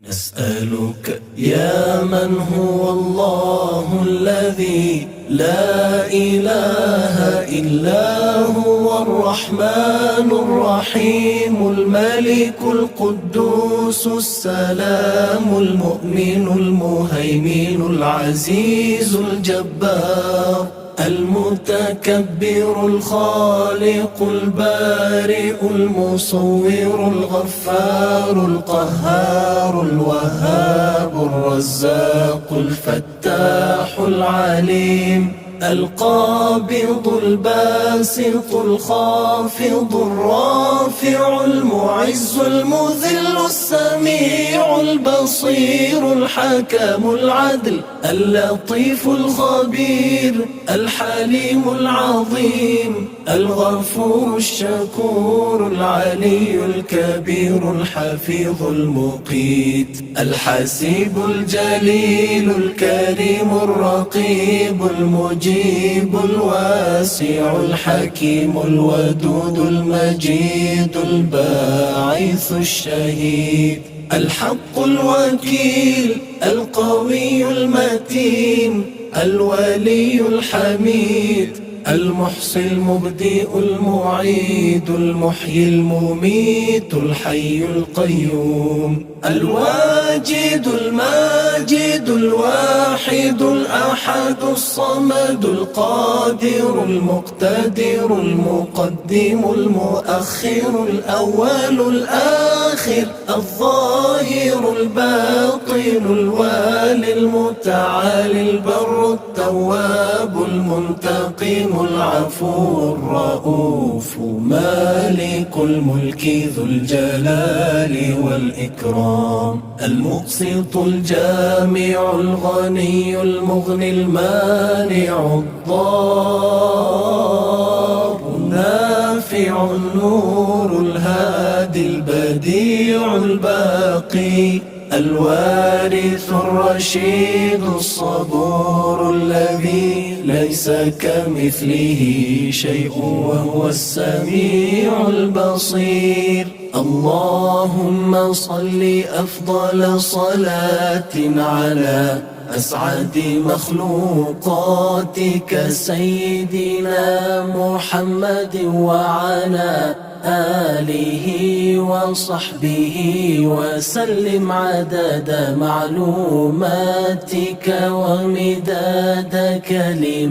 نسألك يا من هو الله الذي لا إله إلا هو الرحمن الرحيم الملك القدوس السلام المؤمن المهيمن العزيز الجبار المتكبر الخالق البارئ المصور الغفار القهار الوهاب الرزاق الفتاح العليم القابض الباسط الخافض الرافع المعز المذل السميع البصير الحكم العدل اللطيف الخبير الحليم العظيم الغفور الشكور العلي الكبير الحفيظ المقيت الحسيب الجليل الكريم الرقيب المجيب الواسع الحكيم الودود المجيد الباعث الشهيد الحق الوكيل القوي المتين الولي الحميد المحصي المبدئ المعيد المحيي المميت الحي القيوم الواجد الماجد الواحد الأحد الصمد القادر المقتدر المقدم المؤخر الأول الآخر الظاهر الباطن الوالي المتعالي البر التواب المنتقم العفو الرؤوف مالك الملك ذو الجلال والإكرام المقسط الجامع الغني المغني المانع الضار النافع النور الهادي البديع الباقي الوارث الرشيد الصبور الذي ليس كمثله شيء وهو السميع البصير اللهم صل أفضل صلاة على أسعد مخلوقاتك سيدنا محمد وعلى آله وصحبه وسلم عدد معلوماتك ومداد كلماتك.